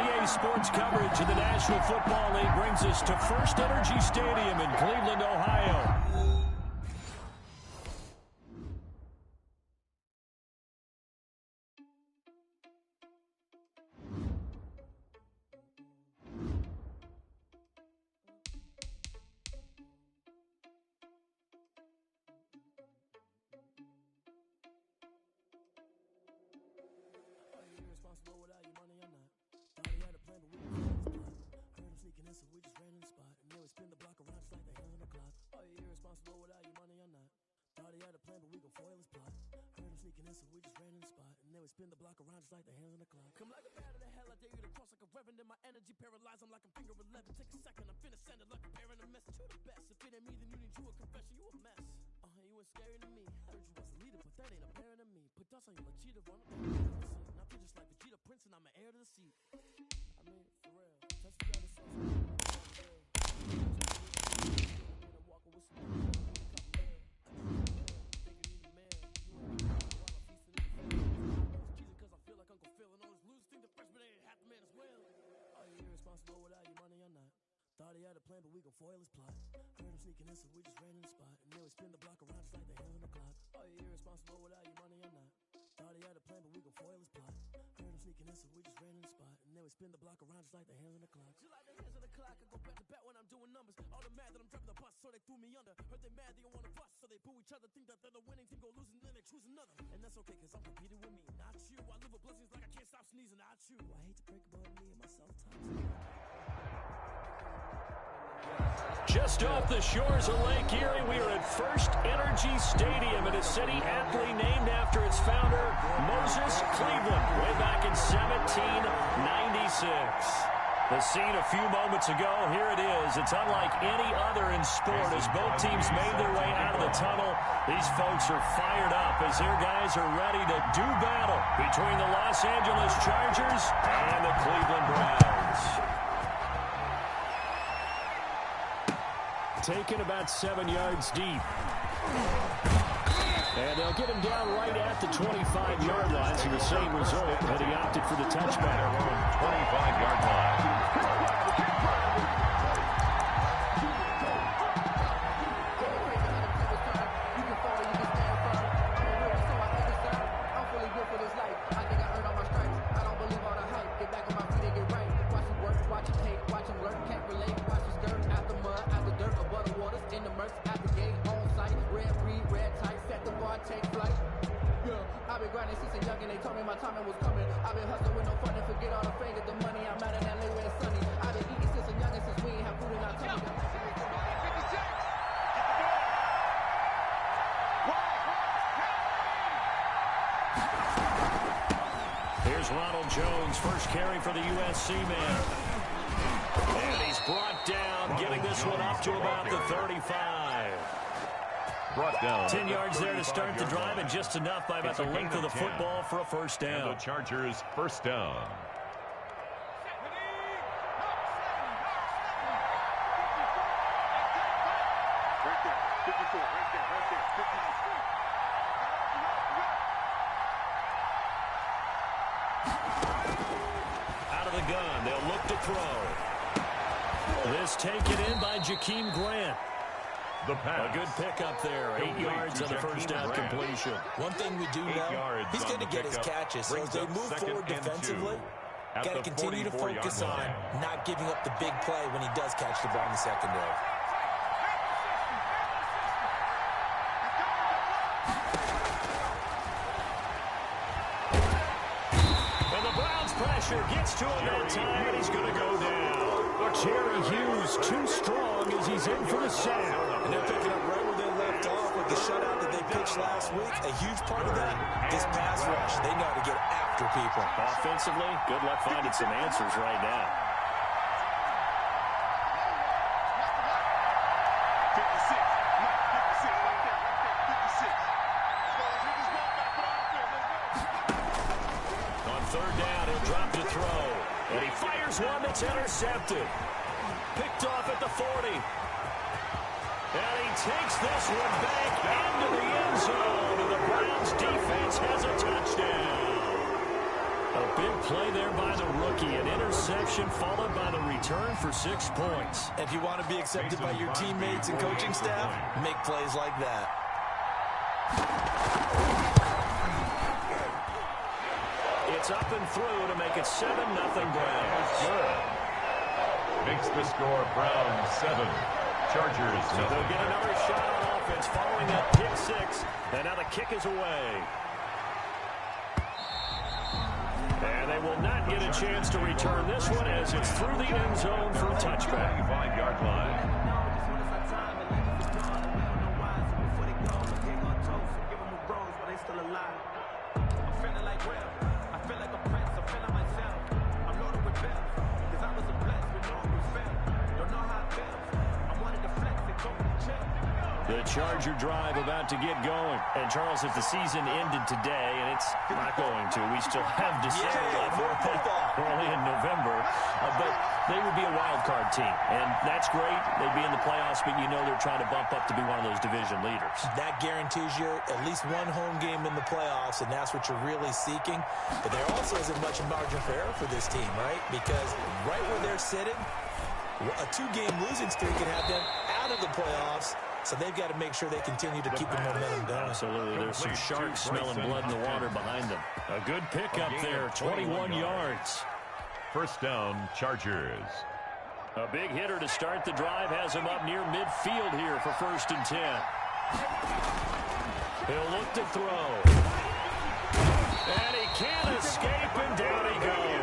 TBA sports coverage of the National Football League brings us to First Energy Stadium in Cleveland, Ohio. Spin the block around just like the hands on the clock. Come like a bat in the hell, I dare you to cross like a reverend. In my energy paralyzed, I'm like a finger 11. Take a second, I'm finna send it like a parent a message to the best. If it ain't me, then you need you a confession, you a mess. You ain't scary to me. Heard you was a leader, but that ain't apparent to me. Put dust on you like cheetah, run up. Now I feel just like Vegeta Prince, and I'm an heir to the seat. I mean, for real. Touch the other side. Walking with some thought he had a plan, but we gon' foil his plot. Heard him sneaking in, so we just ran in the spot. And then we spin the block around just like the hands on the clock. Are you irresponsible without your money or not? Thought he had a plan, but we gon' foil his plot. Heard him sneaking in, so we just ran in the spot. And then we spin the block around just like the hands on the clock. Just like the hands on the clock, I go back to back when I'm doing numbers. All the mad that I'm driving the bus, so they threw me under. Heard they mad, they don't wanna bust, so they boo each other. Think that they're the winning team, go losing, then they choose another. And that's okay, cause I'm competing with me, not you. I live with blessings like I can't stop sneezing, not you. I hate to break it, but me and myself times. Just off the shores of Lake Erie, we are at First Energy Stadium in a city aptly named after its founder, Moses Cleveland, way back in 1796. The scene a few moments ago, here it is. It's unlike any other in sport as both teams made their way out of the tunnel. These folks are fired up as their guys are ready to do battle between the Los Angeles Chargers and the Cleveland Browns. Taken about 7 yards deep. And they'll get him down right at the 25-yard line, so the same result, but he opted for the touchback. 25-yard line. I've been grinding since a youngin', they told me my timing was coming. I've been hustling with no fun and forget all the fame, get the money. I'm out in LA where it's sunny. I've been eating since a youngin', since we ain't have food in our tummy. Here's Ronald Jones, first carry for the USC man. And he's brought down, getting this one up to about the 35. Brought down 10 yards there to start the drive, and just enough by about the length of the football for a first down. And the Chargers first down. Right there, 54, right there, 54. Out of the gun, they'll look to throw. This taken in by Jakeem Grant. The pass. A good pickup there. 8 yards on the first down completion. One thing we do know, he's going to get his catches. So as they move forward defensively, got to continue to focus on not giving up the big play when he does catch the ball in the secondary. And the Browns pressure gets to him that time, and he's going to go down. Jerry Hughes too strong as he's in for the sack. And they're picking up right where they left off with the shutout that they pitched last week. A huge part of that, this pass rush. They know how to get after people. Offensively, good luck finding some answers right now. 56, right there, 56. On third down, he'll drop to throw. And he fires one that's intercepted. Picked off at the 40. And he takes this one back into the end zone. And the Browns defense has a touchdown. A big play there by the rookie. An interception followed by the return for 6 points. If you want to be accepted by your teammates and coaching staff, make plays like that. It's up and through to make it 7-0 Browns. Good. Makes the score Browns 7, Chargers So nothing. they'll get another shot on offense following that pick six. And now the kick is away. And they will not get a chance to return this one as it's through the end zone for a touchback. 25-yard line. The Charger drive about to get going. And, Charles, if the season ended today, and it's not going to, we still have December left. We're only in November. But they would be a wild card team. And that's great. They'd be in the playoffs, but you know they're trying to bump up to be one of those division leaders. That guarantees you at least one home game in the playoffs, and that's what you're really seeking. But there also isn't much margin for error for this team, right? Because right where they're sitting, a 2-game losing streak can have them out of the playoffs. So they've got to make sure they continue to keep the momentum going. Absolutely. There's some sharks smelling blood in the water behind them. A good pickup there, 21 yards. First down, Chargers. A big hitter to start the drive has him up near midfield here for 1st and 10. He'll look to throw. And he can't escape, and down he goes.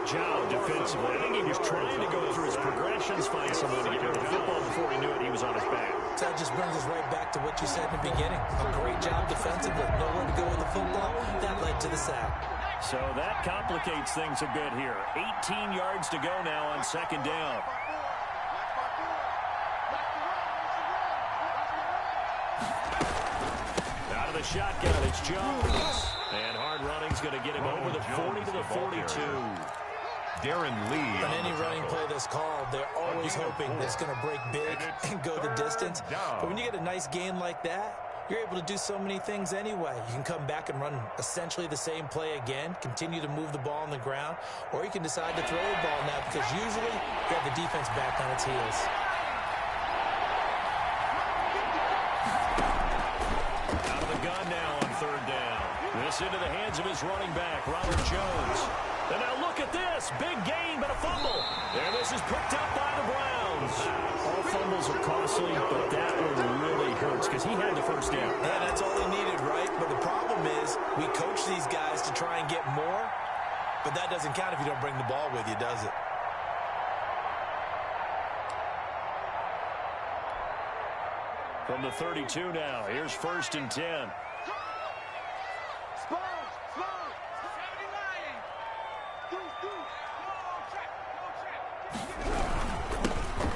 job defensively. I think he was trying to go through his progressions, find someone to get rid of the football. Before he knew it, he was on his back. So that just brings us right back to what you said in the beginning. A great job defensively. Nowhere to go with the football. That led to the sack. So that complicates things a bit here. 18 yards to go now on second down. Out of the shotgun, it's Jones. And hard running's going to get him over the 40 to the 42. Darren Lee. On any running play that's called, they're always hoping that it's going to break big and go the distance. But when you get a nice gain like that, you're able to do so many things anyway. You can come back and run essentially the same play again, continue to move the ball on the ground, or you can decide to throw the ball now because usually you have the defense back on its heels. Out of the gun now on third down. This into the hands of his running back, Robert Jones. And now look at this. Big gain, but a fumble. And this is picked up by the Browns. All fumbles are costly, but that one really hurts because he had the first down. Yeah, that's all he needed, right? But the problem is we coach these guys to try and get more, but that doesn't count if you don't bring the ball with you, does it? From the 32 now, here's 1st and 10.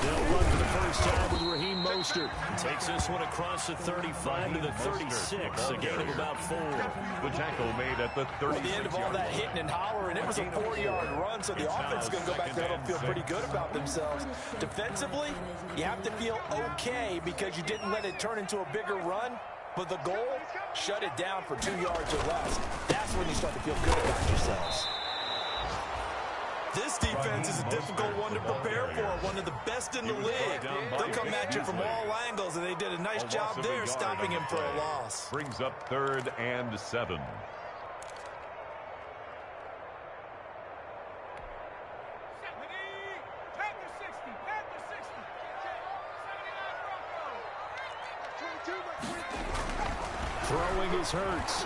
They'll run for the first time with Raheem Mostert. Takes this one across the 35 to the 36. A gain of about 4. The tackle made at the 30. At the end of all that hitting and hollering, it was a 4-yard run, so the offense is going to go back there and feel pretty good about themselves. Defensively, you have to feel okay because you didn't let it turn into a bigger run, but the goal, shut it down for 2 yards or less. That's when you start to feel good about yourselves. This defense is a difficult one to prepare for, one of the best in the league. They'll come at you from all angles, and they did a nice job there stopping him for a loss. Brings up 3rd and 7. Throwing is Hurts.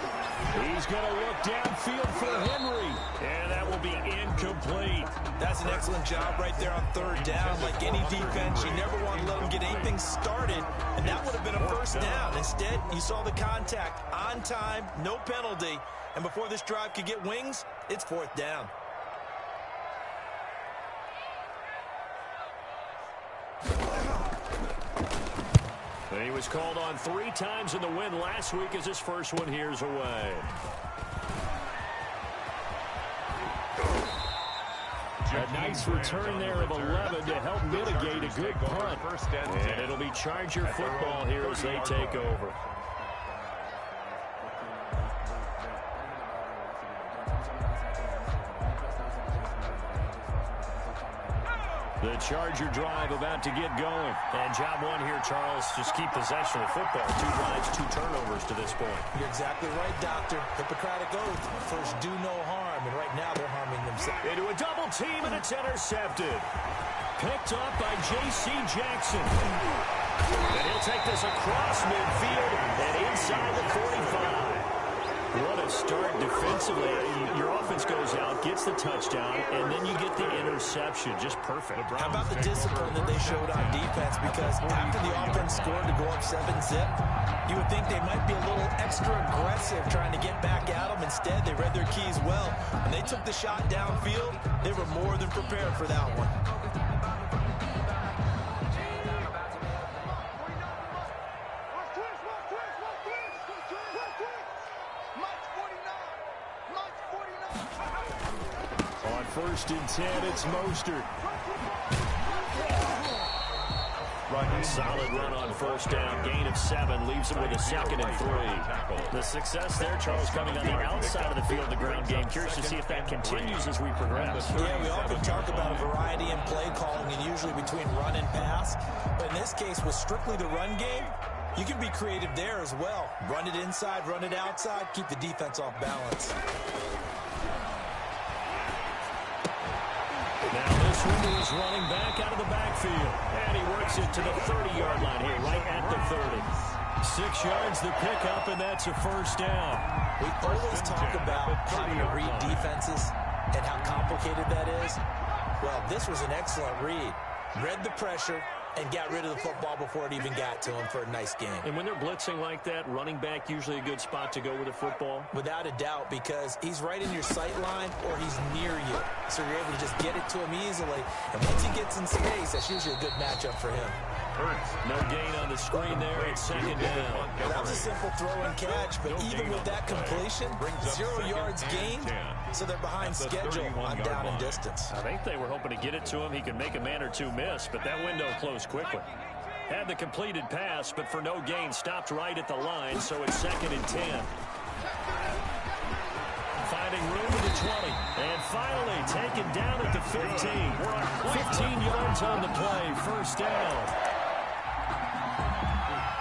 He's going to look downfield for Henry. And that will be incomplete. That's an excellent job right there on 3rd down. Like any defense, you never want to let them get anything started, and that would have been a first down. Instead, you saw the contact on time, no penalty, and before this drive could get wings, it's 4th down. He was called on 3 times in the win last week as his first one here's away. A nice return there of 11 to help mitigate a good punt. And it'll be Charger football here as they take over. The Charger drive about to get going. And job one here, Charles, just keep possession of the football. 2 drives, 2 turnovers to this point. You're exactly right, Doctor. Hippocratic oath. First, do no harm. And right now, they're harming themselves. Into a double team, and it's intercepted. Picked up by J.C. Jackson. And he'll take this across midfield and inside the 45. What a start defensively. Your offense goes out, gets the touchdown, and then you get the interception. Just perfect. How about the discipline that they showed on defense? Because after the offense scored to go up 7-zip, you would think they might be a little extra aggressive trying to get back at them. Instead, they read their keys well. When they took the shot downfield, they were more than prepared for that one. On 1st and 10, it's Mostert. Solid run on 1st down. Gain of 7 leaves him with a 2nd and 3. The success there, Charles, coming on the outside of the field, the ground game. Curious to see if that continues as we progress. Yeah, we often talk about a variety in play calling and usually between run and pass. But in this case, with strictly the run game, you can be creative there as well. Run it inside, run it outside, keep the defense off balance. Now this one is running back out of the backfield. And he works it to the 30-yard line here, right at the 30. 6 yards the pickup, and that's a 1st down. We always talk about having to read defenses. and how complicated that is? Well, this was an excellent read. Read the pressure and got rid of the football before it even got to him for a nice game. And when they're blitzing like that, running back usually a good spot to go with the football? Without a doubt, because he's right in your sight line or he's near you. So you're able to just get it to him easily. And once he gets in space, that's usually a good matchup for him. No gain on the screen there. It's second down. Well, that was a simple throw and catch, but even with that completion, 0 yards gained, so they're behind schedule on down and distance. I think they were hoping to get it to him. He could make a man or two miss, but that window closed quickly. Had the completed pass, but for no gain, stopped right at the line, so it's second and 10. Finding room at the 20, and finally taken down at the 15. 15 yards on the play, first down.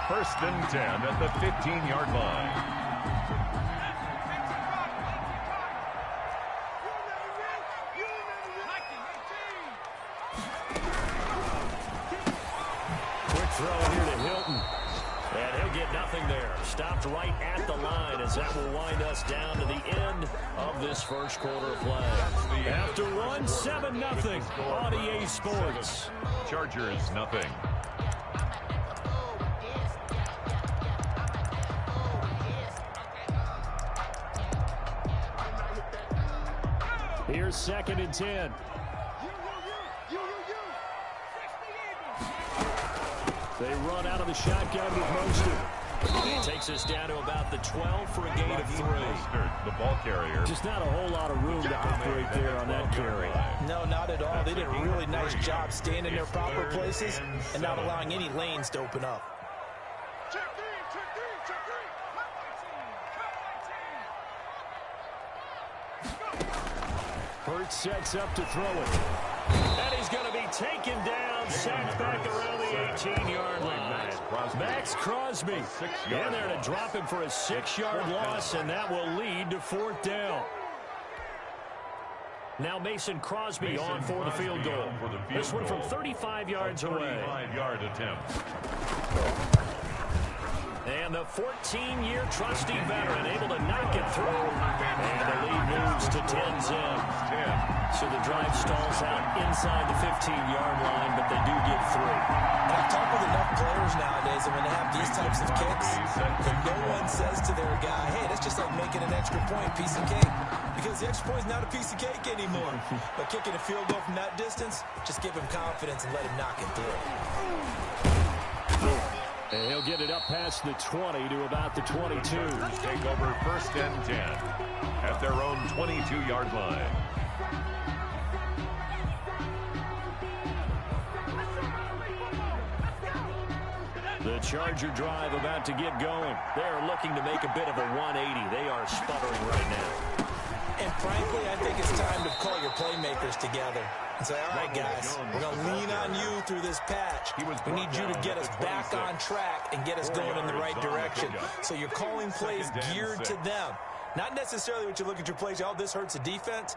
First and 10 at the 15-yard line. Quick throw here to Hilton. And he'll get nothing there. Stopped right at the line as that will wind us down to the end of this first quarter of play. After one, 7-0 on EA Sports. Chargers, nothing. Here's second and 10. They run out of the shotgun with Mostert. He takes us down to about the 12 for a gain of 3. The ball carrier. Just not a whole lot of room to operate there on that carry. No, not at all. They did a really nice job staying in their proper places and not allowing any lanes to open up. Hurts sets up to throw it. And he's going to be taken down, sacked back around the 18-yard line. Max Crosby in there to drop him for a 6-yard loss, and that will lead to fourth down. Now Mason Crosby on for the field goal. This one from 35 yards away. 35-yard attempt. And the 14-year trusty veteran able to knock it through. And the lead moves to 10-10. So the drive stalls out inside the 15-yard line, but they do get 3. And I've talked with enough players nowadays, and when they have these types of kicks, and no one says to their guy, hey, that's just like making an extra point, piece of cake. Because the extra point is not a piece of cake anymore. But kicking a field goal from that distance, just give him confidence and let him knock it through. And he'll get it up past the 20 to about the 22. Take over first and 10 at their own 22-yard line. The Charger drive about to get going. They're looking to make a bit of a 180. They are sputtering right now. And frankly, I think it's time to call your playmakers together and say, all right, guys, we're going to lean on you through this patch. We need you to get us back on track and get us going in the right direction. So you're calling plays geared to them. Not necessarily what you look at your plays, oh, this hurts the defense.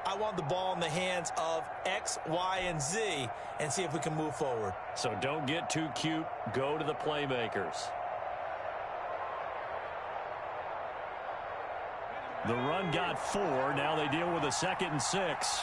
I want the ball in the hands of X, Y, and Z and see if we can move forward. So don't get too cute. Go to the playmakers. The run got 4. Now they deal with a 2nd and 6.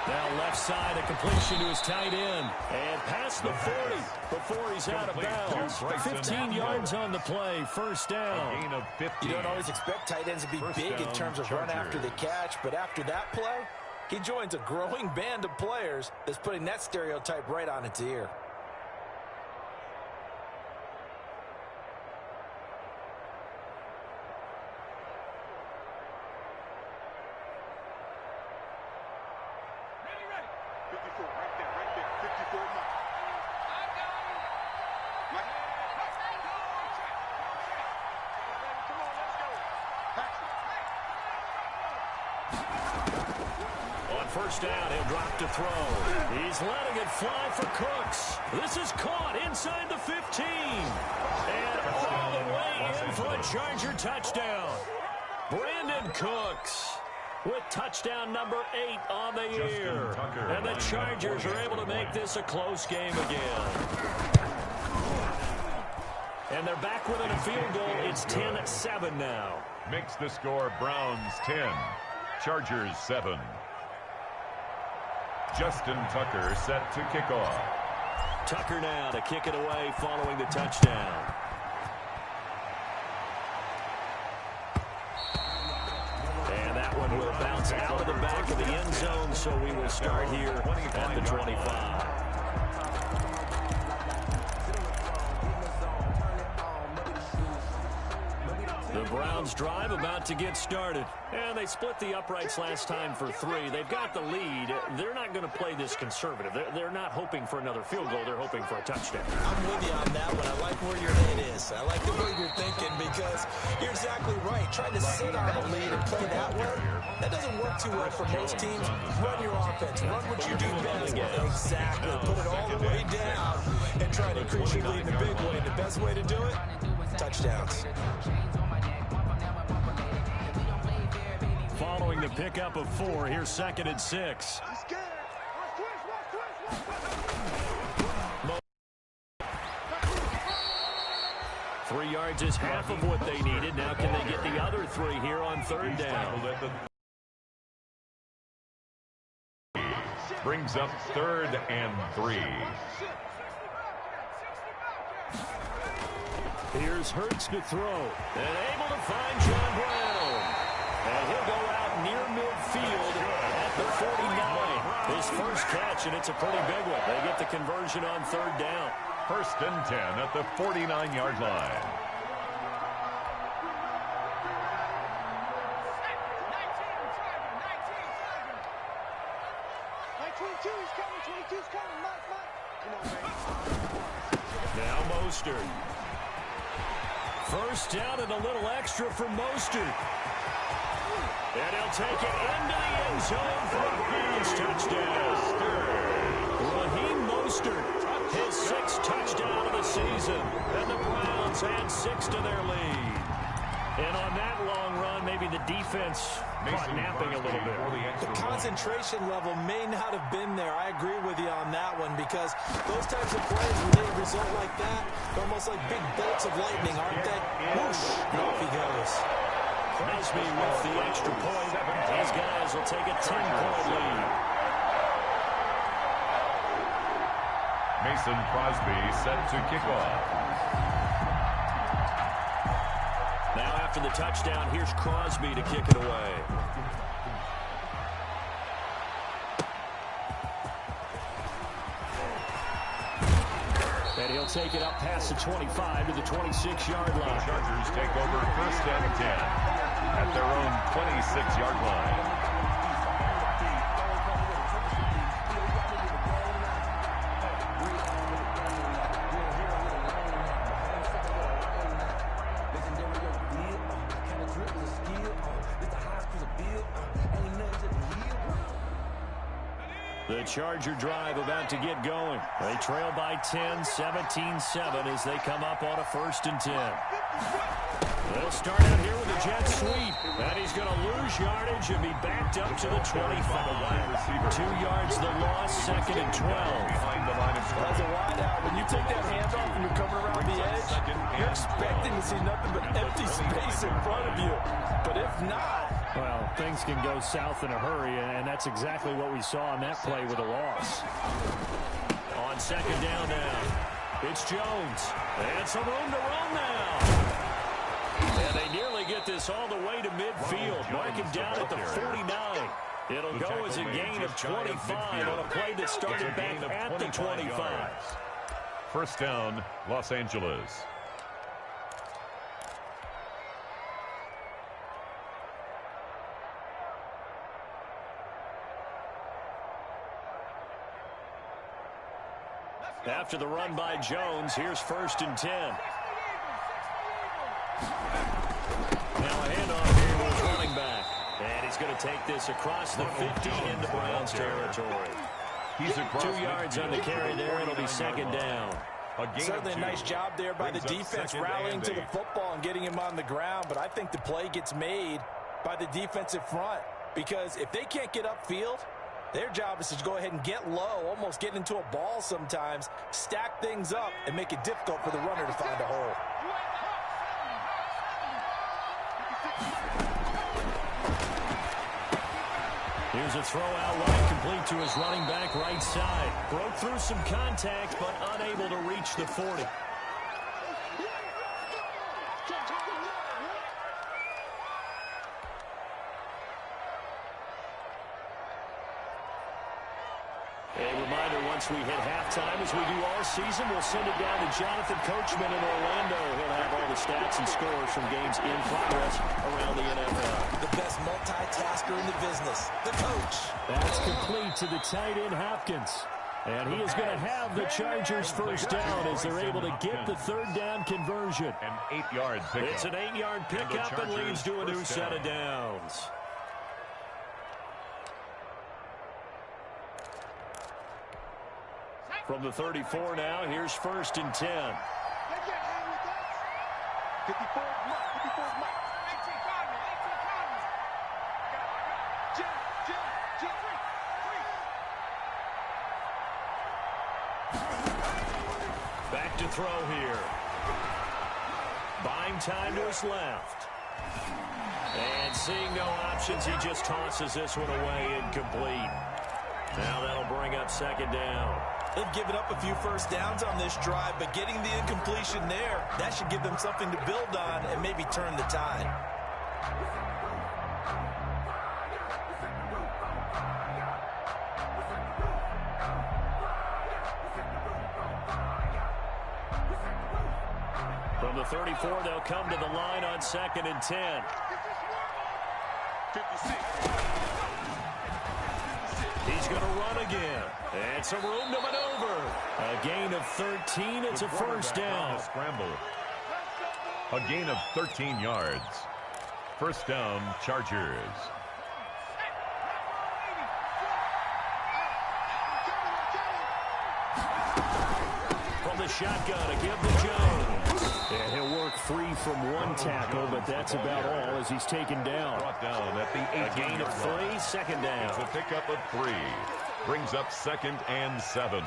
Now left side, a completion to his tight end. And past the 40 before he's out of bounds. 15 yards on the play, first down. Gain of 15. You don't always expect tight ends to be big in terms of run after the catch, but after that play, he joins a growing band of players that's putting that stereotype right on its ear. First down, he'll drop to throw. He's letting it fly for Cooks. This is caught inside the 15. And all the way in for a Charger touchdown. Brandon Cooks with touchdown number 8 on the year. And the Chargers are able to make this a close game again. And they're back within a field goal. It's 10-7 now. Makes the score Browns 10, Chargers 7. Justin Tucker set to kick off. Tucker now to kick it away following the touchdown. And that one will bounce out of the back of the end zone, so we will start here at the 25. The Browns drive about to get started. And they split the uprights last time for 3. They've got the lead. They're not going to play this conservative. They're not hoping for another field goal. They're hoping for a touchdown. I'm with you on that one. I like where your head is. I like the way you're thinking because you're exactly right. Trying to sit on the lead and play that way, that doesn't work too well for most teams. Run your offense. Run what you do best. Exactly. Put it all the way down and try to increase your lead in a big way. The best way to do it, touchdowns. Following the pickup of 4, here's 2nd and 6. 3 yards is half of what they needed. Now can they get the other 3 here on 3rd down? Brings up 3rd and 3. Here's Hurts to throw. And able to find John Brown. And he'll go out near midfield at the 49. His first catch, and it's a pretty big one. They get the conversion on 3rd down. 1st and 10 at the 49-yard line. Now Mostert. 1st down and a little extra for Mostert. And he'll take it into the end zone for a Browns touchdown. Raheem Mostert, his 6th touchdown of the season. And the Browns add 6 to their lead. And on that long run, maybe the defense caught napping a little bit. The concentration level may not have been there. I agree with you on that one because those types of plays, when they result like that, they're almost like big bolts of lightning, aren't they? Whoosh, and off he goes. Crosby with the extra point. These guys will take a 10-point lead. Mason Crosby set to kick off. Now after the touchdown, here's Crosby to kick it away. And he'll take it up past the 25 to the 26-yard line. The Chargers take over 1st and 10 at their own 26-yard line. The Charger drive about to get going. They trail by 10, 17-7 as they come up on a 1st and 10. They'll start out here with a jet sweep. And he's going to lose yardage and be backed up to the 25. 2 yards the loss, 2nd and 12. As a wideout, when you take that handoff and you're coming around the edge, you're expecting to see nothing but empty space in front of you. But if not, well, things can go south in a hurry, and that's exactly what we saw on that play with a loss. On 2nd down now, it's Jones. And some room to run now. And they nearly get this all the way to midfield. Mark him down at the 49. It'll go as a gain of 25 on a play that started back at the 25. 1st down, Los Angeles. After the run by Jones, here's 1st and 10. Now a handoff here with running back. And he's going to take this across the 50 into Browns territory. He's across 2 yards on the carry there. It'll be 2nd down. Certainly a nice job there by the defense rallying to the football and getting him on the ground. But I think the play gets made by the defensive front. Because if they can't get upfield, Their job is to go ahead and get low, almost get into a ball sometimes, stack things up, and make it difficult for the runner to find a hole. Here's a throw out wide, complete to his running back right side. Broke through some contact, but unable to reach the 40. A reminder, once we hit halftime, as we do all season, we'll send it down to Jonathan Coachman in Orlando. He'll have all the stats and scores from games in progress around the NFL. The best multitasker in the business, the coach. That's complete to the tight end, Hopkins. And he is going to have the Chargers first down as they're able to get the third down conversion. An 8-yard pickup. It's an 8-yard pickup and leads to a new set of downs. From the 34 now, here's 1st and 10. 54 mark. 54 mark. Back to throw here. Buying time to his left. And seeing no options, he just tosses this one away, incomplete. Now that'll bring up 2nd down. They've given up a few first downs on this drive, but getting the incompletion there, that should give them something to build on and maybe turn the tide. From the 34, they'll come to the line on 2nd and 10. 56. He's going to run again. And some room to maneuver. A gain of 13. It's a first down. Scramble. A gain of 13 yards. First down, Chargers. From the shotgun, a give to Jones. And he'll work free from one tackle, but that's about all as he's taken down. Brought down at the 18-yard A gain of 3, 2nd down. It's a pickup of 3. Brings up 2nd and 7.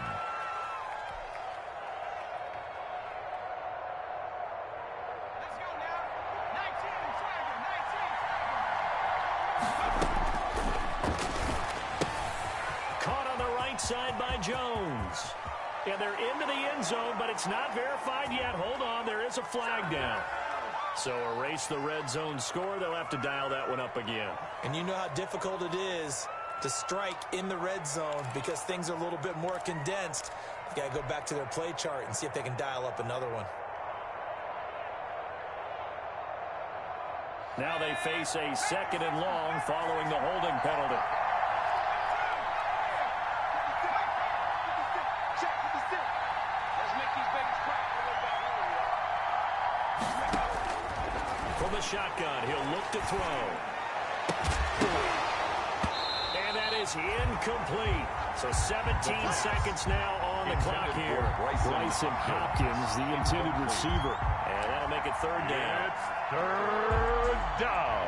Caught on the right side by Jones. And they're into the end zone, but it's not verified yet. Hold on, there is a flag down. So erase the red zone score. They'll have to dial that one up again. And you know how difficult it is to strike in the red zone because things are a little bit more condensed. You got to go back to their play chart and see if they can dial up another one. Now they face a 2nd and long following the holding penalty. From the shotgun, he'll look to throw. And that is incomplete. So 17 seconds now on the clock here. Bryson Hopkins, the intended receiver. And that'll make it 3rd down. It's 3rd down.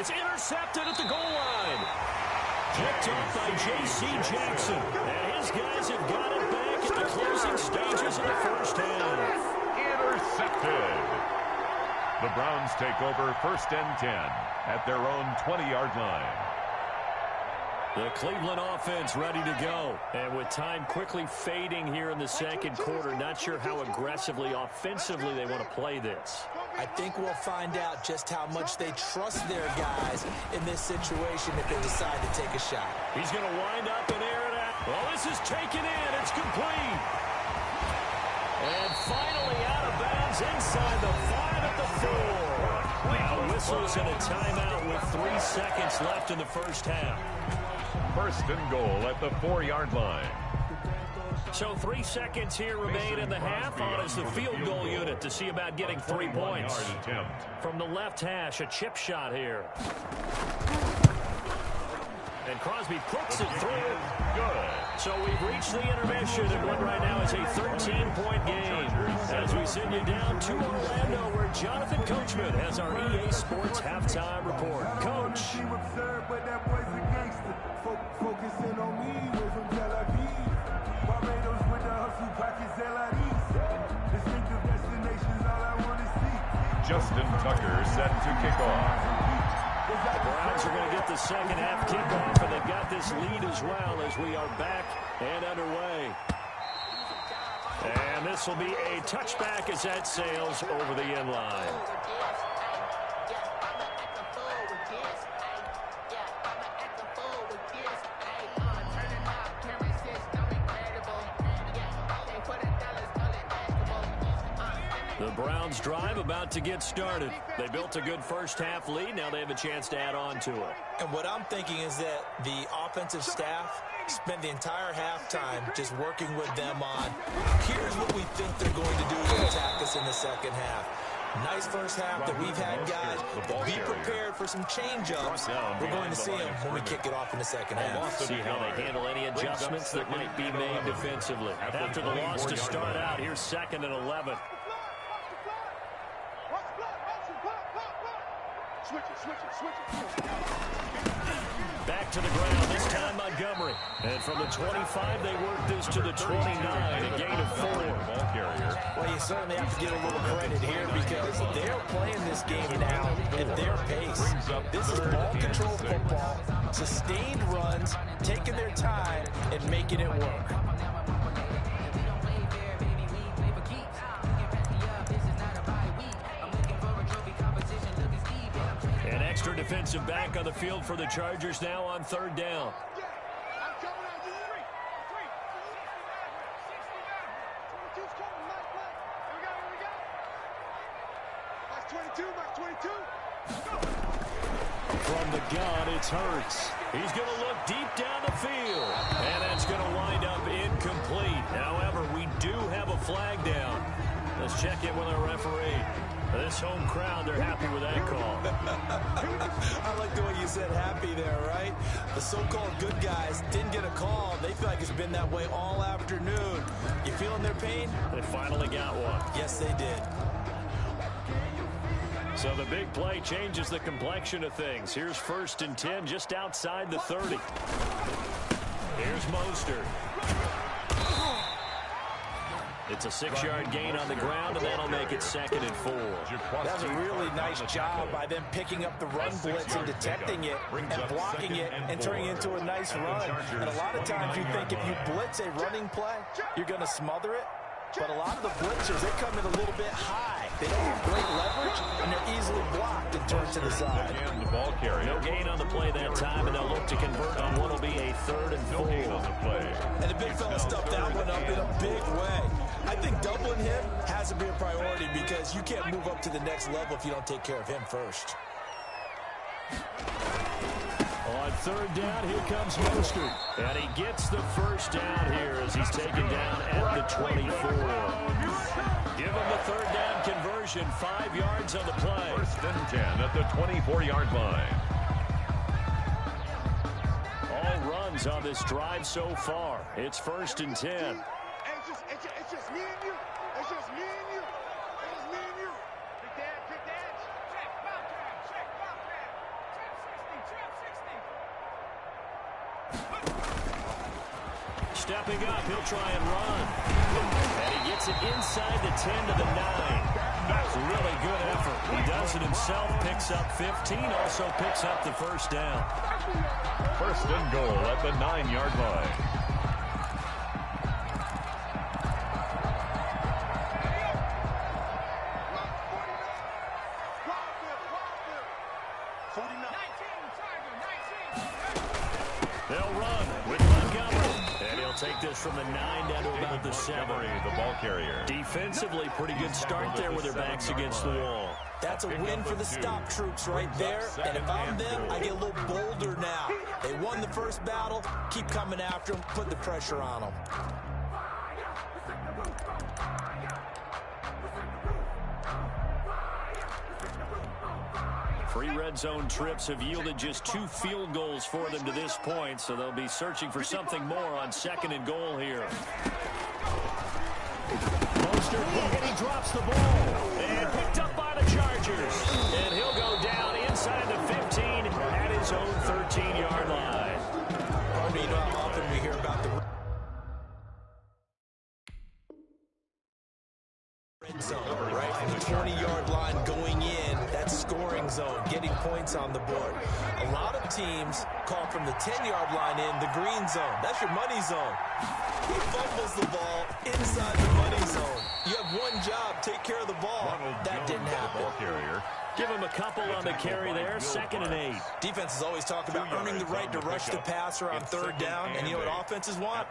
Intercepted at the goal line. Picked off by J.C. Jackson. And his guys have got it back at the closing stages of the first half. Intercepted. The Browns take over 1st and 10 at their own 20-yard line. The Cleveland offense ready to go. And with time quickly fading here in the 2nd quarter, not sure how aggressively, offensively they want to play this. I think we'll find out just how much they trust their guys in this situation if they decide to take a shot. He's going to wind up and air it out. Well, this is taken in. It's complete. And finally out of bounds inside the 5 at the 4. Now whistles and a timeout with 3 seconds left in the first half. first and goal at the 4-yard line. So 3 seconds here remain in the half. On is the field goal unit to see about getting 3 points. From the left hash, a chip shot here. And Crosby puts it through. Good. So we've reached the intermission, and what right now is a 13-point game. As we send you down to Orlando, where Jonathan Coachman has our EA Sports halftime report. Coach. Focusing on me, way from Tel Aviv. Barbados with the hustle pockets, distinctive destinations, all I want to see. Justin Tucker set to kick off. The Browns are going to get the second half kickoff, and they've got this lead as well as we are back and underway. And this will be a touchback as that sails over the end line. The Browns drive about to get started. They built a good first half lead. Now they have a chance to add on to it. And what I'm thinking is that the offensive staff spent the entire halftime just working with them on, here's what we think they're going to do to attack us in the second half. Nice first half that we've had, guys. Be prepared for some change-ups. We're going to see them when we kick it off in the second half. See how they handle any adjustments that might be made defensively. After the loss to start out, here's 2nd and 11. Back to the ground, this time Montgomery. And from the 25, they work this to the 29, a gain of 4. Well, you certainly have to give a little credit here because they're playing this game now at their pace. This is ball control football, sustained runs, taking their time, and making it work. An extra defensive back on the field for the Chargers now on 3rd down. From the gun, it's Hurts. He's going to look deep down the field. And that's going to wind up incomplete. However, we do have a flag down. Let's check in with our referee. This home crowd, they're happy with that call. I like the way you said happy there, right? The so-called good guys didn't get a call. They feel like it's been that way all afternoon. You feeling their pain? They finally got one. Yes, they did. So the big play changes the complexion of things. Here's 1st and 10 just outside the 30. Here's Mostert. It's a 6-yard gain on the ground, and that'll make it 2nd and 4. That's a really nice job by them picking up the run blitz and detecting it and blocking it and turning it into a nice run. And a lot of times you think if you blitz a running play, you're going to smother it. But a lot of the blitzers, they come in a little bit high. They don't have great leverage, and they're easily blocked and turned to the side. No gain on the play that time, and they'll look to convert on what will be a 3rd and 4. And the big fella stuffed that one up in a big way. I think doubling him has to be a priority because you can't move up to the next level if you don't take care of him first. On 3rd down, here comes Mostert. And he gets the first down here as he's taken down at the 24. Give him the 3rd down conversion, 5 yards on the play. 1st and 10 at the 24-yard line. All runs on this drive so far. It's 1st and 10. It's just me and you. It's just me and you. It's just me and you. Big dad, big dad. Check, Bobcat. Check, Bobcat. Check 60. Stepping up, he'll try and run. And he gets it inside the 10 to the 9. That's a really good effort. He does it himself, picks up 15, also picks up the 1st down. 1st and goal at the 9-yard line. They'll run with Montgomery. And he'll take this from the 9 down to about the 7. The ball carrier. Defensively, pretty good start there with their backs against the wall. That's a win for the stop troops right there. And if I'm them, I get a little bolder now. They won the first battle. Keep coming after them. Put the pressure on them. Three red zone trips have yielded just 2 field goals for them to this point, so they'll be searching for something more on 2nd and goal here. And he drops the ball. And picked up by the Chargers. And he'll go down inside the 15 at his own 13-yard line. You know how often we hear about the red zone, right? From the 20-yard line going in, that's scoring zone, getting points on the board. A lot of teams call from the 10-yard line in the green zone. That's your money zone. He fumbles the ball inside the money zone. You have one job, take care of the ball. That didn't happen. Give him a couple on the carry there, 2nd and 8. Defenses always talk about earning the right to rush the passer on 3rd down, and you know what offenses want?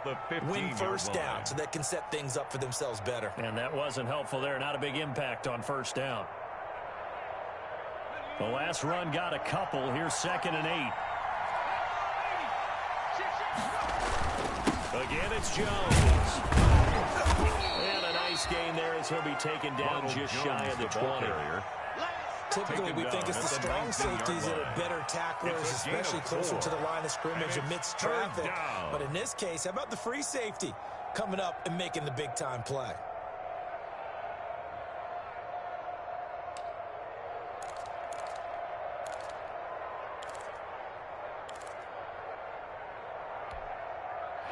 Win 1st down, so that can set things up for themselves better. And that wasn't helpful there, not a big impact on 1st down. The last run got a couple, here's 2nd and 8. Again, it's Jones. And a nice gain there as he'll be taken down just shy of the 20. Typically, we think it's the strong safeties that are better tacklers, especially closer to the line of scrimmage amidst traffic. But in this case, how about the free safety coming up and making the big-time play?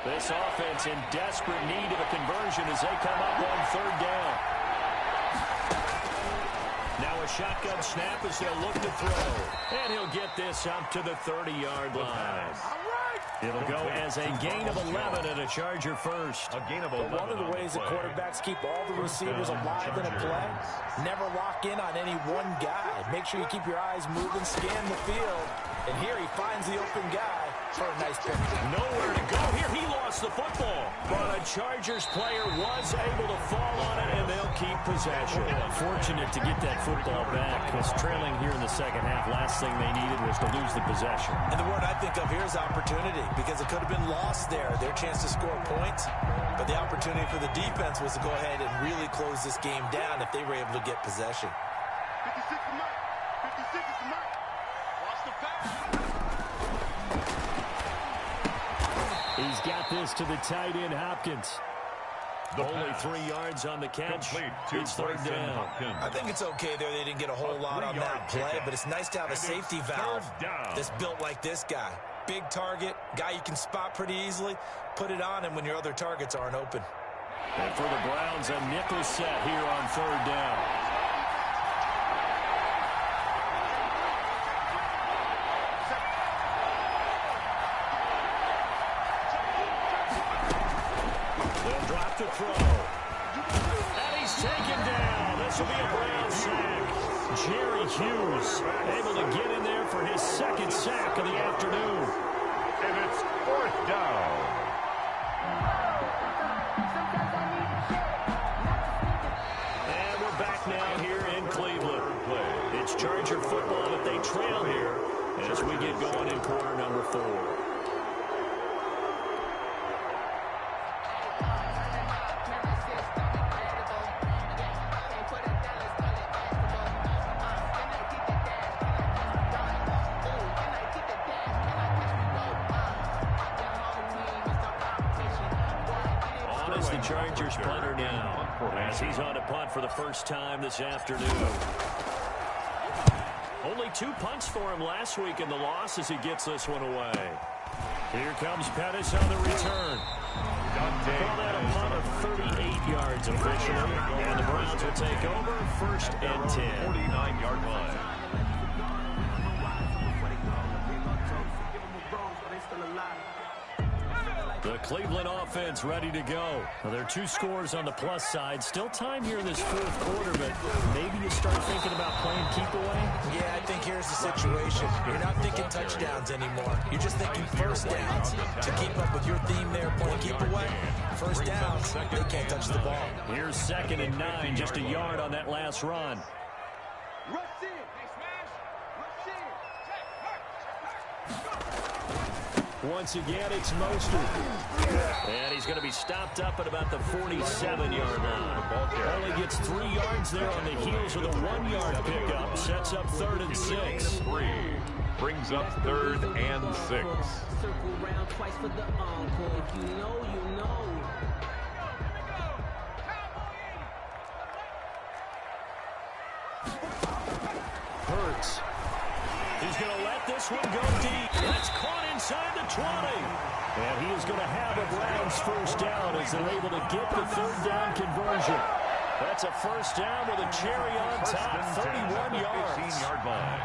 This offense in desperate need of a conversion as they come up on 3rd down. Now a shotgun snap as they'll look to throw. And he'll get this up to the 30-yard line. It'll go as a gain of 11 and a Charger first. A gain of 11. One of the ways the quarterbacks keep all the receivers alive in a play, never lock in on any one guy. Make sure you keep your eyes moving, scan the field. And here he finds the open guy for a nice pick. Nowhere to go here. He lost the football. But a Chargers player was able to fall on it, and they'll keep possession. Fortunate to get that football back, because trailing here in the 2nd half, last thing they needed was to lose the possession. And the word I think of here is opportunity, because it could have been lost there, their chance to score points. But the opportunity for the defense was to go ahead and really close this game down if they were able to get possession. 56 is Mike. 56 is Mike. Watch the pass. He's got this to the tight end, Hopkins. Only 3 yards on the catch. It's 3rd down. I think it's okay there. They didn't get a whole lot on that play, but it's nice to have a safety valve that's built like this guy. Big target, guy you can spot pretty easily. Put it on him when your other targets aren't open. And for the Browns, a nickel set here on 3rd down. To throw. And he's taken down. This will be a Brown sack. Jerry Hughes able to get in there for his 2nd sack of the afternoon. And it's 4th down. And we're back now here in Cleveland. It's Charger football, but they trail here as we get going in quarter number 4. Chargers punter now as he's on a punt for the first time this afternoon. Only 2 punts for him last week in the loss as he gets this one away. Here comes Pettis on the return. Call that a punt of 38 yards officially. And the Browns will take over 1st and 10. 49-yard line. The Cleveland offense ready to go. Now, there are 2 scores on the plus side. Still time here in this 4th quarter, but maybe you start thinking about playing keep away? Yeah, I think here's the situation. You're not thinking touchdowns anymore. You're just thinking 1st downs. To keep up with your theme there, playing keep away, 1st downs, they can't touch the ball. Here's 2nd and 9, just a yard on that last run. Rush in. Hey, smash. Rush in. Once again, it's Mostert. And he's going to be stopped up at about the 47-yard line. Only gets 3 yards there on the heels of the 1-yard pickup. Sets up 3rd and 6. 3 brings up 3rd and 6. Circle round twice for the encore. If you know, you know. Hurts. He's going to let this one go deep. That's caught inside the 20. And he is going to have a Browns first down as they're able to get the 3rd down conversion. That's a first down with a cherry on top, 31 yards. 18-yard line.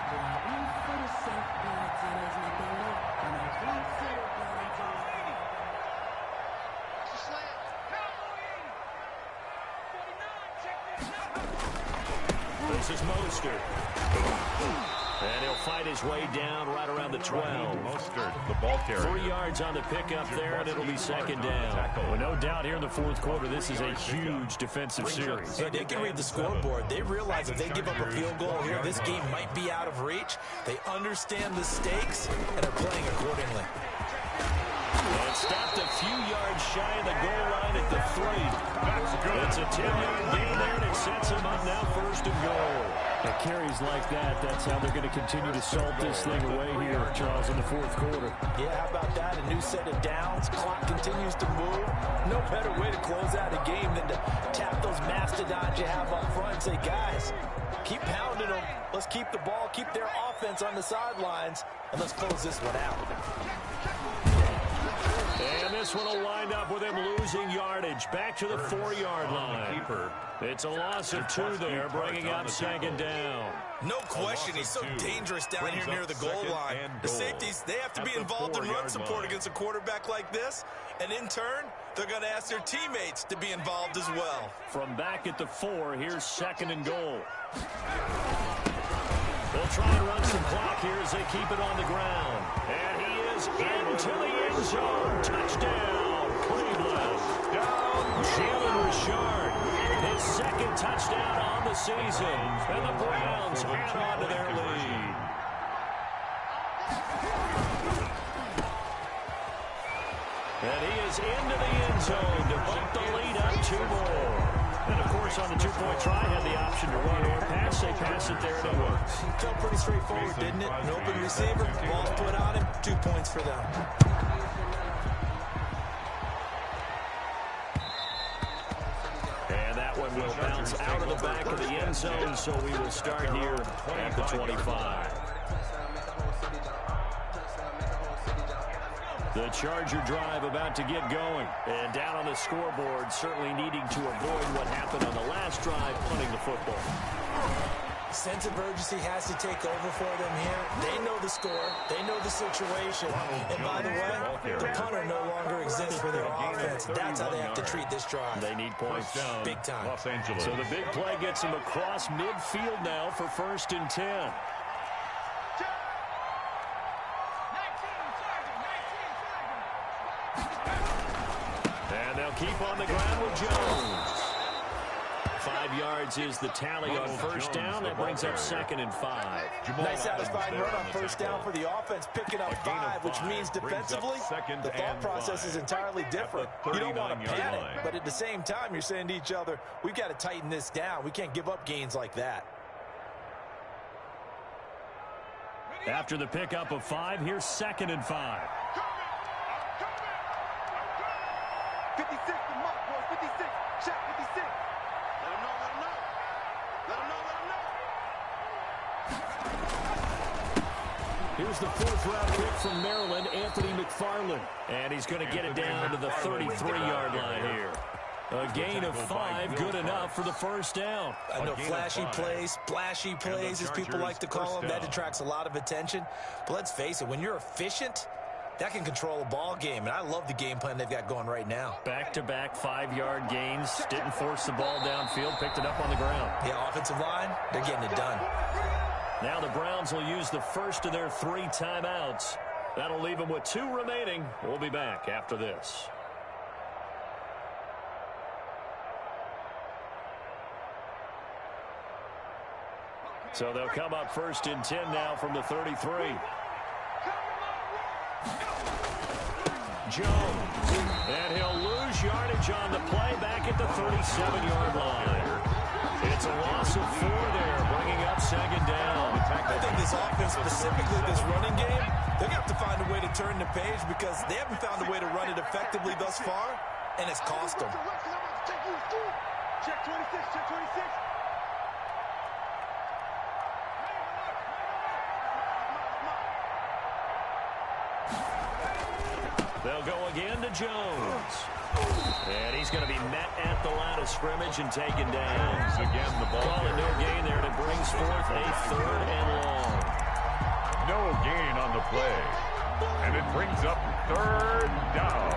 This is Mostert. And he'll fight his way down right around the 12. Mostert, the ball carrier. 3 yards on the pickup there, and it'll be 2nd down. Well, no doubt here in the 4th quarter, this is a huge defensive series. Hey, they can read the scoreboard. They realize if they give up a field goal here, this game might be out of reach. They understand the stakes and are playing accordingly. And stopped a few yards shy of the goal line at the 3. It's a 10-yard gain there, and it sets him up now 1st and goal. At carries like that, that's how they're going to continue to salt this thing away here, Charles, in the 4th quarter. Yeah, how about that? A new set of downs. Clock continues to move. No better way to close out a game than to tap those mastodons you have up front and say, guys, keep pounding them. Let's keep the ball, keep their offense on the sidelines, and let's close this one out. And this one will wind up with him losing yardage. Back to the 4-yard line. It's a loss of 2 there, bringing up 2nd down. No question, he's so dangerous down here near the goal line. The safeties, they have to be involved in run support against a quarterback like this. And in turn, they're going to ask their teammates to be involved as well. From back at the 4, here's 2nd and goal. They'll try and run some clock here as they keep it on the ground. And he is into the end zone. Touchdown, Cleveland. Down, Jalen Richard. His 2nd touchdown on the season. And the Browns hang on to their lead. And he is into the end zone to bump the lead up 2 more. And, of course, on the 2-point try, had the option to run or pass. They pass it there, and it works. Felt pretty straightforward, didn't it? An open receiver, ball's put on him, 2 points for them. And that one will bounce out of the back of the end zone, so we will start here at the 25. The Charger drive about to get going. And down on the scoreboard, certainly needing to avoid what happened on the last drive, punting the football. Sense of urgency has to take over for them here. They know the score. They know the situation. And by the way, the punter no longer exists for their offense. That's how they have to treat this drive. They need points. Big time. Los Angeles. So the big play gets them across midfield now for 1st and 10. And they'll keep on the ground with Jones. 5 yards is the tally on 1st down. That brings up 2nd and 5. Nice satisfying run on 1st down for the offense, picking up 5, which means defensively, the thought process is entirely different. You don't want to panic, but at the same time, you're saying to each other, we've got to tighten this down. We can't give up gains like that. After the pickup of 5, here's 2nd and 5. 56, the mark, boys. 56. Shot 56. Let him know, let him know. Let him know, let him know. Here's the 4th-round pick from Maryland, Anthony McFarland. And he's going to get it down to the 33-yard line here. A gain of 5, good enough for the 1st down. I know flashy plays, splashy plays, as people like to call them, that attracts a lot of attention. But let's face it, when you're efficient, that can control a ball game, and I love the game plan they've got going right now. Back-to-back 5-yard gains. Didn't force the ball downfield. Picked it up on the ground. Yeah, offensive line, they're getting it done. Now the Browns will use the first of their 3 timeouts. That'll leave them with 2 remaining. We'll be back after this. So they'll come up 1st and 10 now from the 33. Jones. And he'll lose yardage on the play back at the 37-yard line. It's a loss of 4 there, bringing up 2nd down. I think this offense, specifically this running game, they're going to have to find a way to turn the page because they haven't found a way to run it effectively thus far, and it's cost them. Check 26, check 26. They'll go again to Jones. And he's going to be met at the line of scrimmage and taken down. Again, the ball. Calling no gain there, and it brings forth a 3rd and long. No gain on the play. And it brings up 3rd down.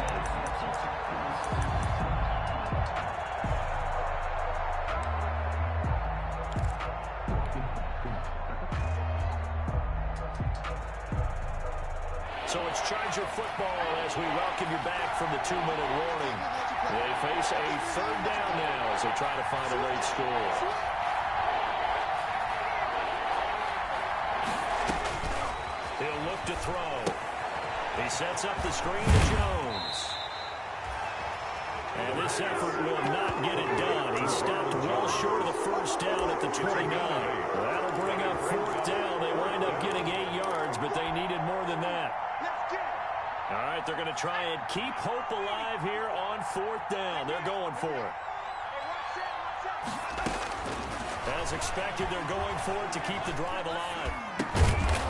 So it's Charger football as we welcome you back from the 2-minute warning. They face a 3rd down now as they try to find a late score. He'll look to throw. He sets up the screen to Jones. And this effort will not get it done. He stopped well short of the 1st down at the 29. That'll bring up 4th down. They wind up getting 8 yards, but they needed more than that. All right, they're going to try and keep hope alive here on 4th down. They're going for it. As expected, they're going for it to keep the drive alive.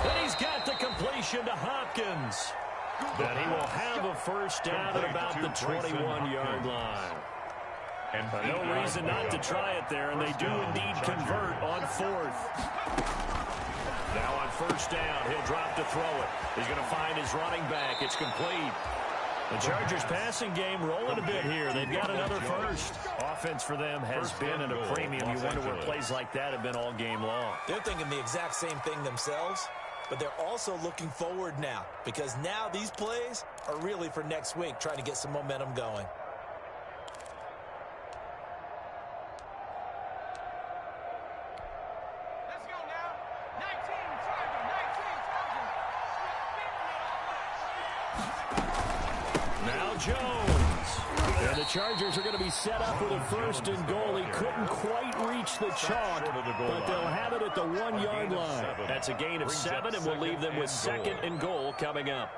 And he's got the completion to Hopkins. And he will have a 1st down at about the 21-yard line. And no reason not to try it there, and they do indeed convert on 4th. Now on 1st down, he'll drop to throw it. He's going to find his running back. It's complete. The Chargers passing game rolling a bit here. They've got another 1st. Offense for them has been at a premium. You wonder where plays like that have been all game long. They're thinking the exact same thing themselves, but they're also looking forward now because now these plays are really for next week, trying to get some momentum going. Jones. And the Chargers are going to be set up with a 1st and goal. He couldn't quite reach the chalk, but they'll have it at the 1-yard line. That's a gain of 7, and we'll leave them with 2nd and goal coming up.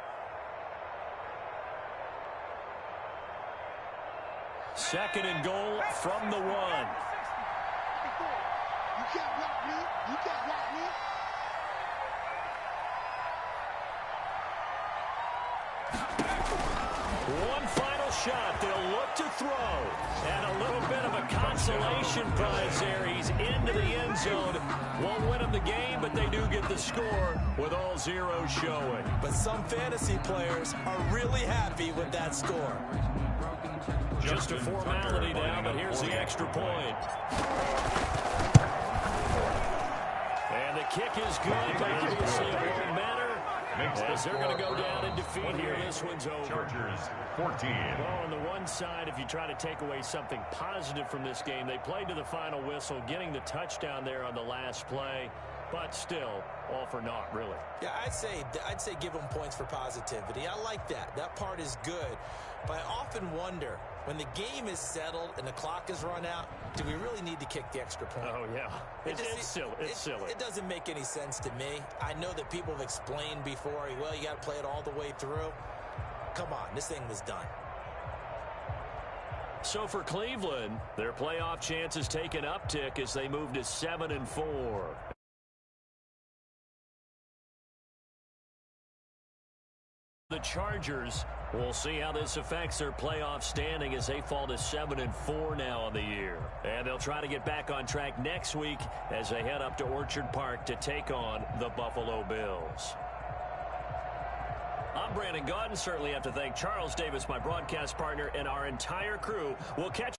2nd and goal from the 1. You can't block me. You can't block me. One final shot. They'll look to throw. And a little bit of a consolation prize there. He's into the end zone. Won't win them the game, but they do get the score with all zeros showing. But some fantasy players are really happy with that score. Just a formality now, but here's the extra point. And the kick is good, but obviously it won't matter. As they're going to go down in defeat here, this one's over. Chargers 14. Well, on the one side, if you try to take away something positive from this game, they played to the final whistle, getting the touchdown there on the last play, but still, all for naught, really. Yeah, I'd say give them points for positivity. I like that. That part is good. But I often wonder, when the game is settled and the clock is run out, do we really need to kick the extra point? Oh, yeah. It's silly. It's silly. It doesn't make any sense to me. I know that people have explained before, well, you got to play it all the way through. Come on, this thing was done. So for Cleveland, their playoff chances take an uptick as they move to 7-4. The Chargers, we'll see how this affects their playoff standing as they fall to 7-4 now on the year. And they'll try to get back on track next week as they head up to Orchard Park to take on the Buffalo Bills. I'm Brandon Gaudin. Certainly have to thank Charles Davis, my broadcast partner, and our entire crew. We'll catch